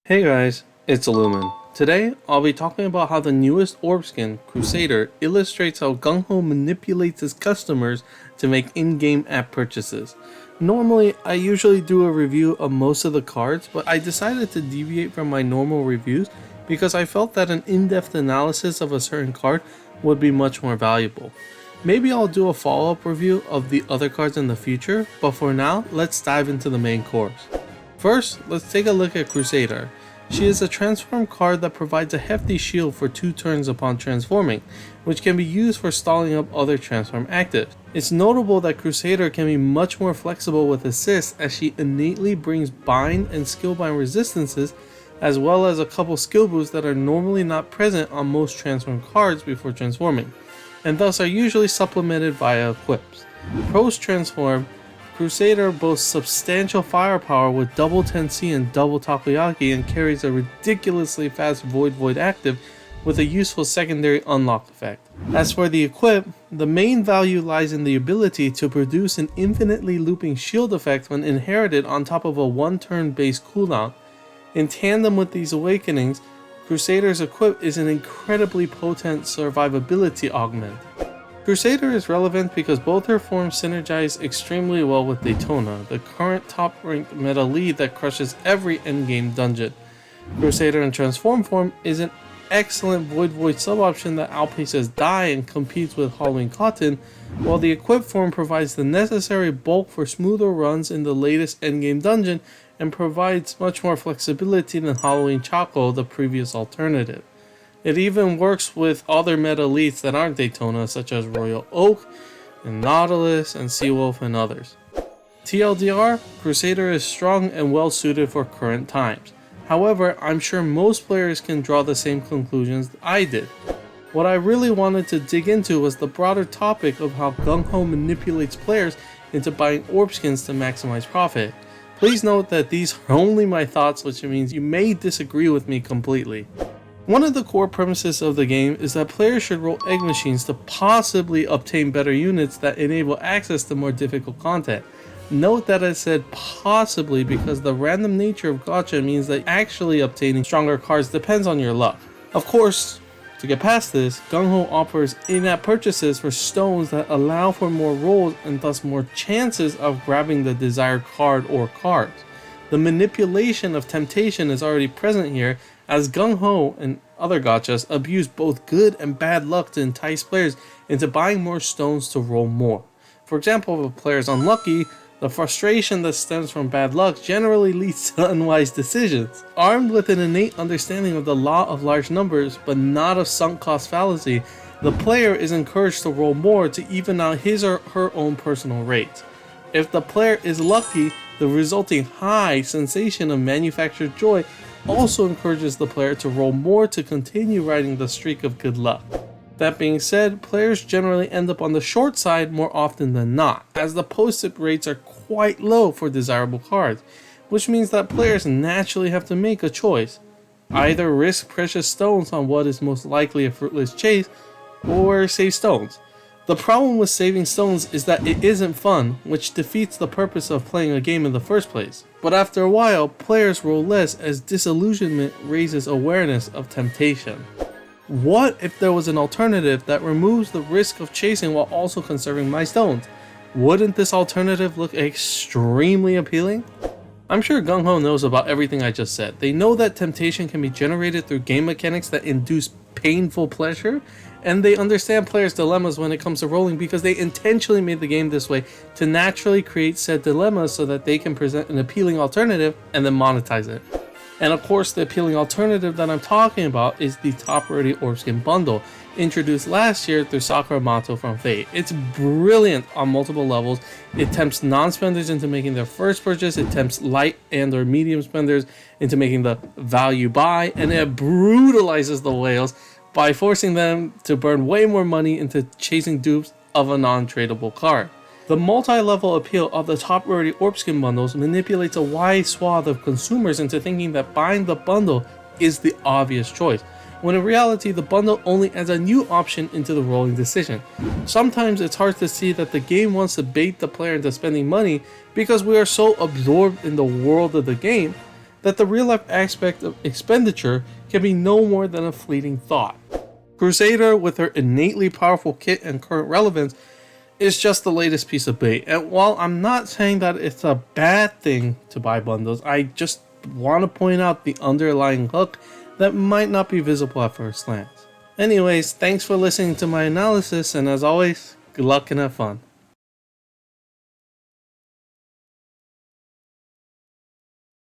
Hey guys, it's Illumin. Today, I'll be talking about how the newest orb skin, Crusader, illustrates how GungHo manipulates his customers to make in-game app purchases. Normally, I usually do a review of most of the cards, but I decided to deviate from my normal reviews because I felt that an in-depth analysis of a certain card would be much more valuable. Maybe I'll do a follow-up review of the other cards in the future, but for now, let's dive into the main course. First, let's take a look at Crusader. She is a transform card that provides a hefty shield for 2 turns upon transforming, which can be used for stalling up other transform actives. It's notable that Crusader can be much more flexible with assists as she innately brings bind and skill bind resistances, as well as a couple skill boosts that are normally not present on most transform cards before transforming, and thus are usually supplemented via equips. Post transform, Crusader boasts substantial firepower with double 10C and double takoyaki and carries a ridiculously fast Void active with a useful secondary unlock effect. As for the equip, the main value lies in the ability to produce an infinitely looping shield effect when inherited on top of a 1-turn base cooldown. In tandem with these awakenings, Crusader's equip is an incredibly potent survivability augment. Crusader is relevant because both her forms synergize extremely well with Daytona, the current top-ranked meta lead that crushes every endgame dungeon. Crusader in transform form is an excellent Void sub-option that outpaces Die and competes with Halloween Cotton, while the equipped form provides the necessary bulk for smoother runs in the latest endgame dungeon and provides much more flexibility than Halloween Choco, the previous alternative. It even works with other meta elites that aren't Daytona, such as Royal Oak, and Nautilus, and Seawolf, and others. TLDR, Crusader is strong and well suited for current times. However, I'm sure most players can draw the same conclusions I did. What I really wanted to dig into was the broader topic of how GungHo manipulates players into buying orb skins to maximize profit. Please note that these are only my thoughts, which means you may disagree with me completely. One of the core premises of the game is that players should roll egg machines to possibly obtain better units that enable access to more difficult content. Note that I said possibly because the random nature of gacha means that actually obtaining stronger cards depends on your luck. Of course, to get past this, GungHo offers in-app purchases for stones that allow for more rolls and thus more chances of grabbing the desired card or cards. The manipulation of temptation is already present here, as GungHo and other gachas abuse both good and bad luck to entice players into buying more stones to roll more. For example, if a player is unlucky, the frustration that stems from bad luck generally leads to unwise decisions. Armed with an innate understanding of the law of large numbers, but not of sunk cost fallacy, the player is encouraged to roll more to even out his or her own personal rates. If the player is lucky, the resulting high sensation of manufactured joy also encourages the player to roll more to continue riding the streak of good luck. That being said, players generally end up on the short side more often than not, as the post-it rates are quite low for desirable cards, which means that players naturally have to make a choice. Either risk precious stones on what is most likely a fruitless chase, or save stones. The problem with saving stones is that it isn't fun, which defeats the purpose of playing a game in the first place. But after a while, players roll less as disillusionment raises awareness of temptation. What if there was an alternative that removes the risk of chasing while also conserving my stones? Wouldn't this alternative look extremely appealing? I'm sure GungHo knows about everything I just said. They know that temptation can be generated through game mechanics that induce painful pleasure, and they understand players' dilemmas when it comes to rolling because they intentionally made the game this way to naturally create said dilemmas so that they can present an appealing alternative and then monetize it. And of course, the appealing alternative that I'm talking about is the Top Rarity Orb Skin Bundle, introduced last year through Sakura Mato from Fate. It's brilliant on multiple levels. It tempts non-spenders into making their first purchase, it tempts light and or medium spenders into making the value buy, and it brutalizes the whales by forcing them to burn way more money into chasing dupes of a non-tradable card. The multi-level appeal of the Top Rarity Orb Skin bundles manipulates a wide swath of consumers into thinking that buying the bundle is the obvious choice, when in reality the bundle only adds a new option into the rolling decision. Sometimes it's hard to see that the game wants to bait the player into spending money because we are so absorbed in the world of the game that the real life aspect of expenditure can be no more than a fleeting thought. Crusader, with her innately powerful kit and current relevance, is just the latest piece of bait. And while I'm not saying that it's a bad thing to buy bundles, I just want to point out the underlying hook that might not be visible at first glance. Anyways, thanks for listening to my analysis, and as always, good luck and have fun.